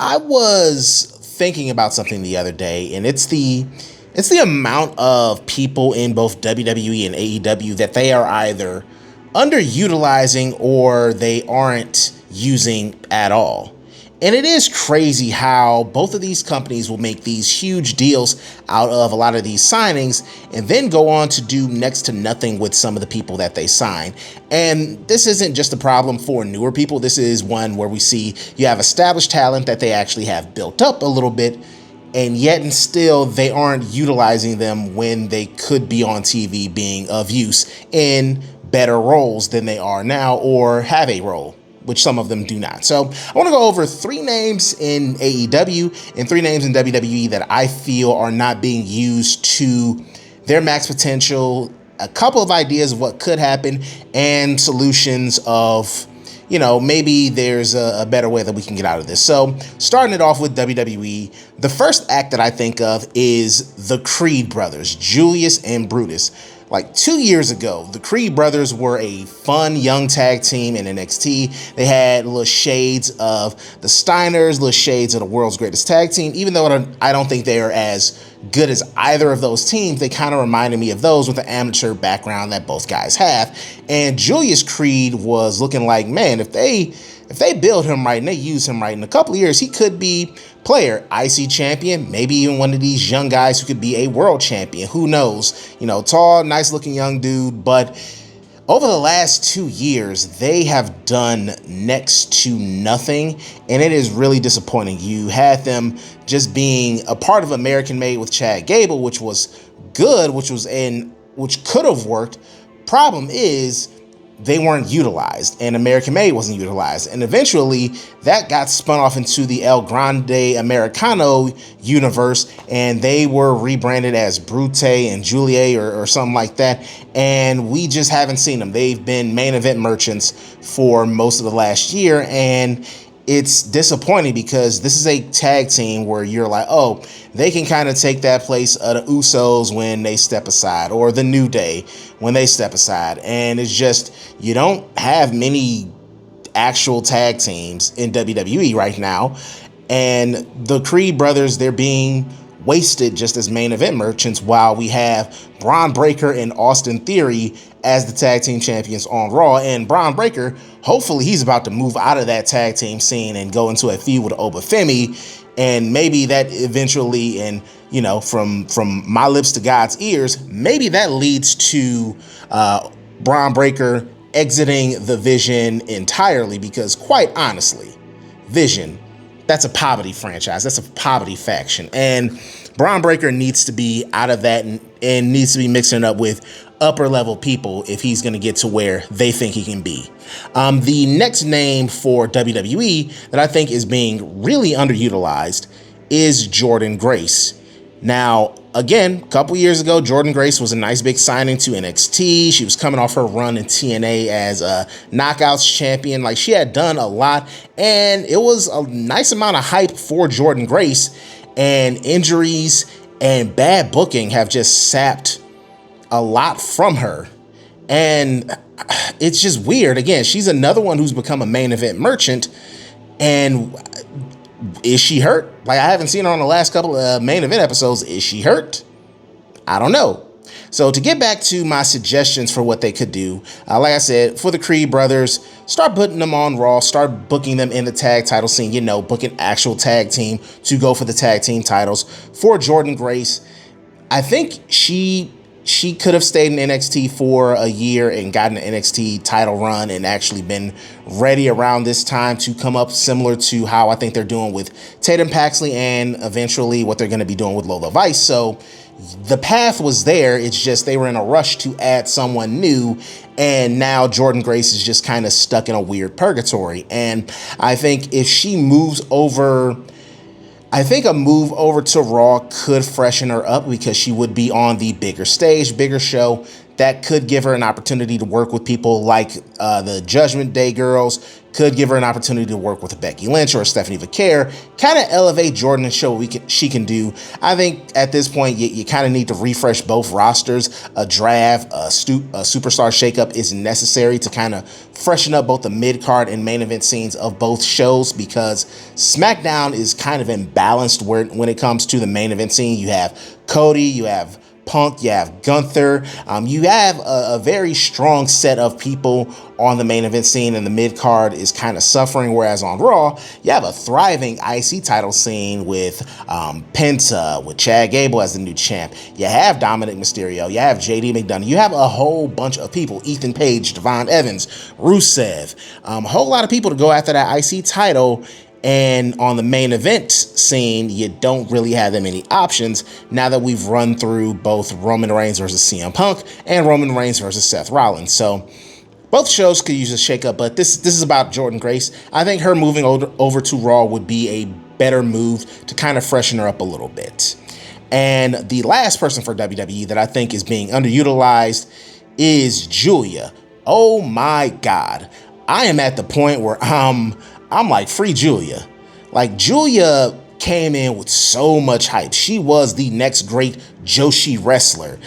I was thinking about something the other day, and it's the amount of people in both WWE and AEW that they are either underutilizing or they aren't using at all. And it is crazy how both of these companies will make these huge deals out of a lot of these signings and then go on to do next to nothing with some of the people that they sign. And this isn't just a problem for newer people. This is one where we see you have established talent that they actually have built up a little bit, and yet and still they aren't utilizing them when they could be on TV being of use in better roles than they are now or have a role, which some of them do not. So I want to go over 3 names in AEW and 3 names in WWE that I feel are not being used to their max potential, a couple of ideas of what could happen, and solutions of, maybe there's a better way that we can get out of this. So starting it off with WWE, the first act that I think of is the Creed brothers, Julius and Brutus. Like 2 years ago, the Creed brothers were a fun young tag team in NXT. They had little shades of the Steiners, little shades of the world's greatest tag team. Even though I don't think they are as good as either of those teams, they kind of reminded me of those with the amateur background that both guys have. And Julius Creed was looking like, man, if they build him right and they use him right, in a couple of years, he could be player, IC champion, maybe even one of these young guys who could be a world champion. Who knows? Tall, nice looking young dude. But over the last 2 years, they have done next to nothing, and it is really disappointing. You had them just being a part of American Made with Chad Gable, which was good, which could have worked. Problem is, they weren't utilized, and American Made wasn't utilized. And eventually that got spun off into the El Grande Americano universe, and they were rebranded as Brute and Julie or something like that. And we just haven't seen them. They've been main event merchants for most of the last year, and it's disappointing because this is a tag team where you're like, oh, they can kind of take that place of the Usos when they step aside, or the New Day when they step aside. And it's just, you don't have many actual tag teams in WWE right now. And the Creed brothers, they're being wasted just as main event merchants, while we have Braun Breaker and Austin Theory as the tag team champions on Raw. And Braun Breaker, hopefully he's about to move out of that tag team scene and go into a feud with Obafemi, and maybe that eventually, and from my lips to God's ears, maybe that leads to Braun Breaker exiting the Vision entirely, because quite honestly, Vision, that's a poverty franchise. That's a poverty faction. And Braun Breaker needs to be out of that and needs to be mixing it up with upper level people if he's going to get to where they think he can be. The next name for WWE that I think is being really underutilized is Jordynne Grace. Now, again, a couple years ago, Jordynne Grace was a nice big signing to NXT. She was coming off her run in TNA as a Knockouts champion. Like, she had done a lot, and it was a nice amount of hype for Jordynne Grace. And injuries and bad booking have just sapped a lot from her. And it's just weird. Again, she's another one who's become a main event merchant. And is she hurt? Like, I haven't seen her on the last couple of main event episodes. Is she hurt? I don't know. So to get back to my suggestions for what they could do, like I said, for the Creed brothers, start putting them on Raw, start booking them in the tag title scene, book an actual tag team to go for the tag team titles. For Jordynne Grace, I think she could have stayed in NXT for a year and gotten an NXT title run and actually been ready around this time to come up, similar to how I think they're doing with Tatum Paxley and eventually what they're going to be doing with Lola Vice. So the path was there. It's just they were in a rush to add someone new, and now Jordynne Grace is just kind of stuck in a weird purgatory. And I think if she moves over, I think a move over to Raw could freshen her up, because she would be on the bigger stage, bigger show. that could give her an opportunity to work with people like the Judgment Day girls, could give her an opportunity to work with a Becky Lynch or a Stephanie Vaquer, kind of elevate Jordan and show what she can do. I think at this point, you kind of need to refresh both rosters. A draft, a superstar shakeup is necessary to kind of freshen up both the mid-card and main event scenes of both shows, because SmackDown is kind of imbalanced when it comes to the main event scene. You have Cody, you have Punk, you have Gunther, you have a very strong set of people on the main event scene, and the mid card is kind of suffering. Whereas on Raw, you have a thriving IC title scene with Penta, with Chad Gable as the new champ. You have Dominic Mysterio, you have JD McDonough, you have a whole bunch of people, Ethan Page, Devon Evans, Rusev, a whole lot of people to go after that IC title. And on the main event scene, you don't really have that many options now that we've run through both Roman Reigns versus CM Punk and Roman Reigns versus Seth Rollins. So both shows could use a shakeup, but this is about Jordynne Grace. I think her moving over to Raw would be a better move to kind of freshen her up a little bit. And the last person for WWE that I think is being underutilized is Julia. Oh my God. I am at the point where I'm like, free Julia. Like, Julia came in with so much hype. She was the next great Joshi wrestler,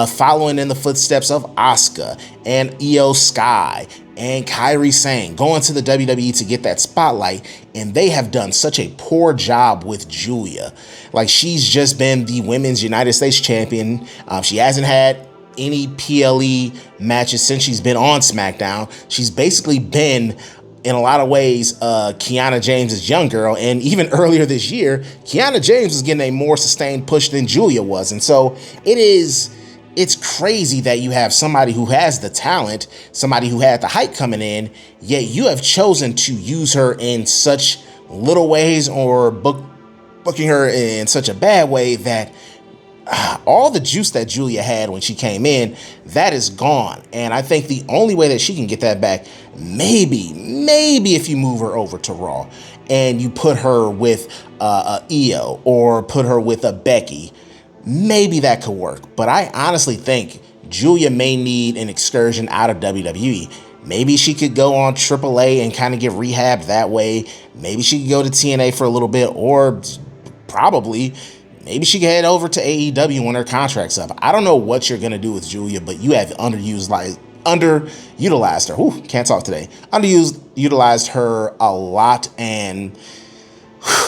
following in the footsteps of Asuka and Io Sky and Kairi Sane, going to the WWE to get that spotlight. And they have done such a poor job with Julia. Like, she's just been the Women's United States champion. She hasn't had any PLE matches since she's been on SmackDown. She's basically been, in a lot of ways, Kiana James' young girl. And even earlier this year, Kiana James was getting a more sustained push than Julia was. And so it's crazy that you have somebody who has the talent, somebody who had the hype coming in, yet you have chosen to use her in such little ways, or booking her in such a bad way that all the juice that Julia had when she came in, that is gone. And I think the only way that she can get that back, maybe if you move her over to Raw and you put her with a Io or put her with a Becky, maybe that could work. But I honestly think Julia may need an excursion out of WWE. Maybe she could go on AAA and kind of get rehabbed that way. Maybe she could go to TNA for a little bit, or probably maybe she can head over to AEW when her contract's up. I don't know what you're going to do with Julia, but you have underutilized her. Whew, can't talk today. Underutilized her a lot, and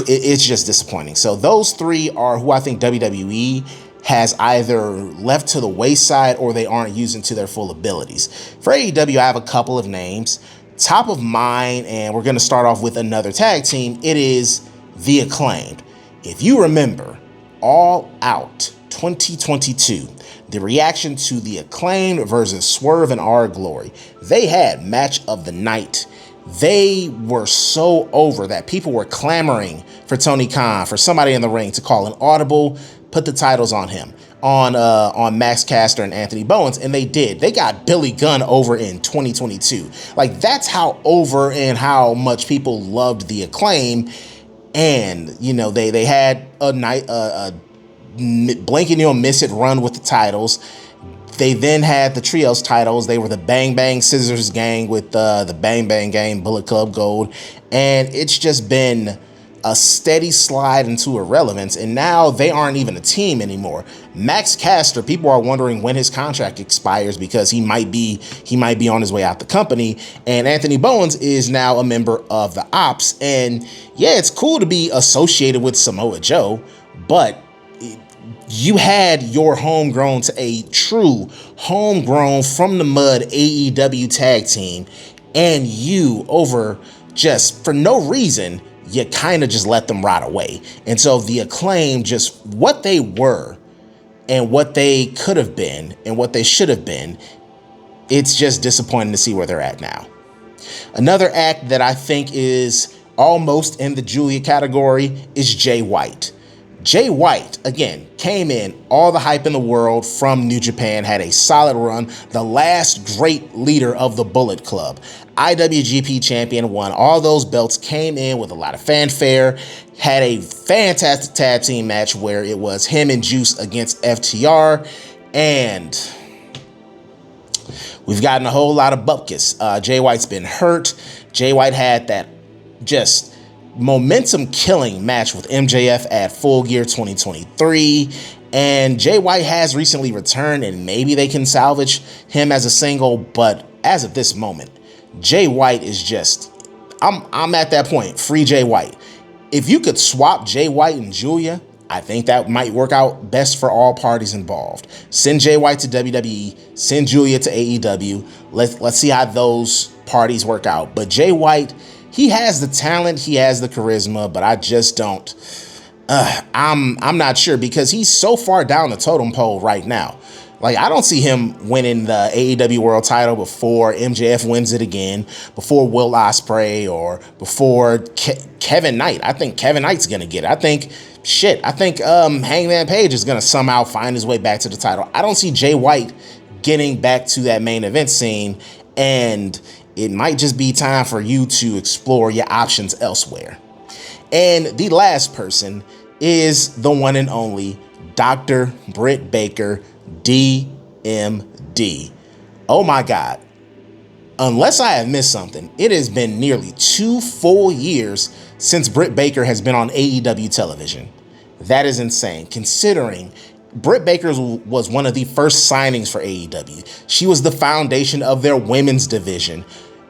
it's just disappointing. So those three are who I think WWE has either left to the wayside or they aren't using to their full abilities. For AEW, I have a couple of names. Top of mind, and we're going to start off with another tag team. It is The Acclaimed. If you remember, All Out 2022, the reaction to The Acclaimed versus Swerve and Our Glory, they had match of the night. They were so over that people were clamoring for Tony Khan, for somebody in the ring to call an audible, put the titles on him, on Max Caster and Anthony Bowens, and they did. They got Billy Gunn over in 2022. Like, that's how over and how much people loved The Acclaim. And, you know, they had a blink and you'll miss it run with the titles. They then had the trios titles. They were the Bang Bang Scissors Gang with the Bang Bang Gang, Bullet Club Gold. And it's just been a steady slide into irrelevance. And now they aren't even a team anymore. Max Caster, people are wondering when his contract expires because he might be on his way out the company. And Anthony Bowens is now a member of the Ops. And yeah, it's cool to be associated with Samoa Joe, but you had your homegrown to a true homegrown from the mud AEW tag team, and you, over just for no reason, you kind of just let them rot away. And so The Acclaim, just what they were and what they could have been and what they should have been, it's just disappointing to see where they're at now. Another act that I think is almost in the Julia category is Jay White. Jay White, again, came in, all the hype in the world from New Japan, had a solid run, the last great leader of the Bullet Club, IWGP champion, won all those belts, came in with a lot of fanfare, had a fantastic tag team match where it was him and Juice against FTR, and We've gotten a whole lot of bupkis. Jay White's been hurt. Jay White had that just momentum killing match with MJF at Full Gear 2023. And Jay White has recently returned, and maybe they can salvage him as a single. But as of this moment, Jay White is just, I'm at that point. Free Jay White. If you could swap Jay White and Julia, I think that might work out best for all parties involved. Send Jay White to WWE, send Julia to AEW. Let's see how those parties work out. But Jay White, he has the talent, he has the charisma, but I just don't. I'm not sure because he's so far down the totem pole right now. Like, I don't see him winning the AEW World Title before MJF wins it again, before Will Ospreay, or before Kevin Knight. I think Kevin Knight's gonna get it. I think Hangman Page is gonna somehow find his way back to the title. I don't see Jay White getting back to that main event scene, and it might just be time for you to explore your options elsewhere. And the last person is the one and only Dr. Britt Baker, DMD. Oh my God. Unless I have missed something, it has been nearly 2 full years since Britt Baker has been on AEW television. That is insane, considering Britt Baker was one of the first signings for AEW. She was the foundation of their women's division.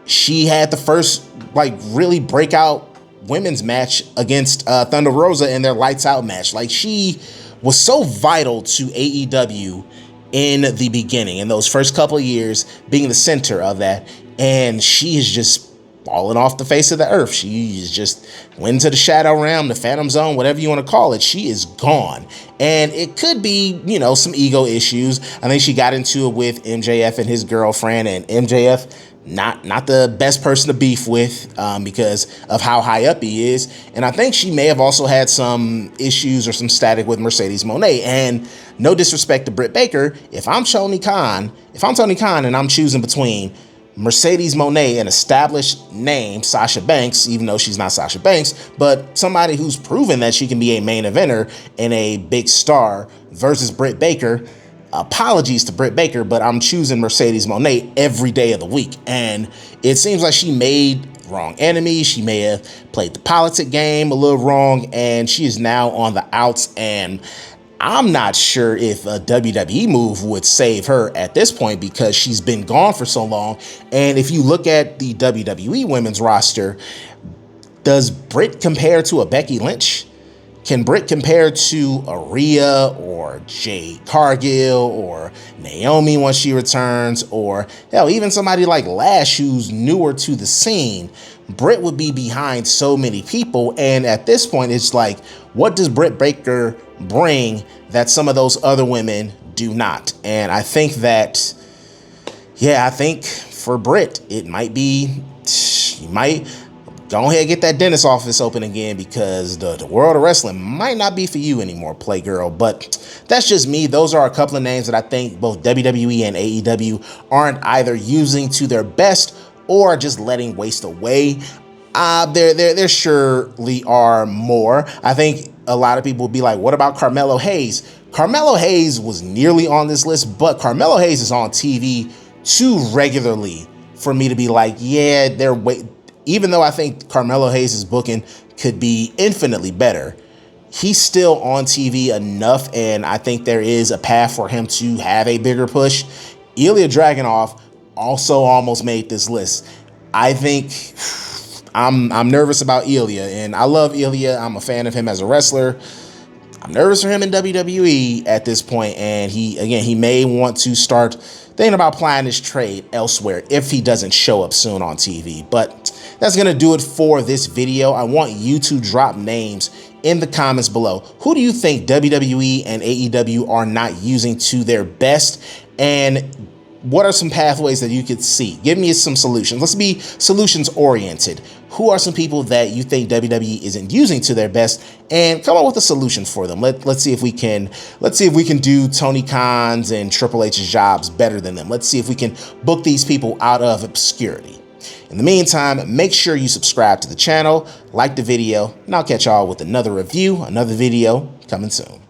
She had the first, really breakout women's match against Thunder Rosa in their Lights Out match. She was so vital to AEW in the beginning, in those first couple of years, being the center of that. And she is just falling off the face of the earth. She is just went into the Shadow Realm, the Phantom Zone, whatever you want to call it. She is gone. And it could be, some ego issues. I think she got into it with MJF and his girlfriend, and MJF, not the best person to beef with because of how high up he is. And I think she may have also had some issues or some static with Mercedes Moné. And no disrespect to Britt Baker, if I'm Tony Khan and I'm choosing between Mercedes Moné, an established name, Sasha Banks, even though she's not Sasha Banks, but somebody who's proven that she can be a main eventer and a big star, versus Britt Baker, apologies to Britt Baker, but I'm choosing Mercedes Moné every day of the week. And it seems like she made wrong enemies. She may have played the politic game a little wrong, and she is now on the outs. And I'm not sure if a WWE move would save her at this point because she's been gone for so long. And if you look at the WWE women's roster, does Britt compare to a Becky Lynch? Can Britt compare to Rhea or Jade Cargill or Naomi once she returns, or hell, even somebody like Lash who's newer to the scene? Britt would be behind so many people, and at this point, it's like, what does Britt Baker bring that some of those other women do not? And I think that, I think for Britt, it might be, you might go ahead and get that dentist office open again, because the world of wrestling might not be for you anymore, Playgirl. But that's just me. Those are a couple of names that I think both WWE and AEW aren't either using to their best or just letting waste away. There surely are more. I think a lot of people will be like, what about Carmelo Hayes? Carmelo Hayes was nearly on this list, but Carmelo Hayes is on TV too regularly for me to be like, yeah, even though I think Carmelo Hayes' booking could be infinitely better, he's still on TV enough, and I think there is a path for him to have a bigger push. Ilya Dragunov also almost made this list. I think I'm nervous about Ilya, and I love Ilya. I'm a fan of him as a wrestler. I'm nervous for him in WWE at this point, and he may want to start thinking about applying his trade elsewhere if he doesn't show up soon on TV. But that's going to do it for this video. I want you to drop names in the comments below. Who do you think WWE and AEW are not using to their best? And what are some pathways that you could see? Give me some solutions. Let's be solutions oriented. Who are some people that you think WWE isn't using to their best, and come up with a solution for them. Let's see if we can do Tony Khan's and Triple H's jobs better than them. Let's see if we can book these people out of obscurity. In the meantime, make sure you subscribe to the channel, like the video, and I'll catch y'all with another review, another video coming soon.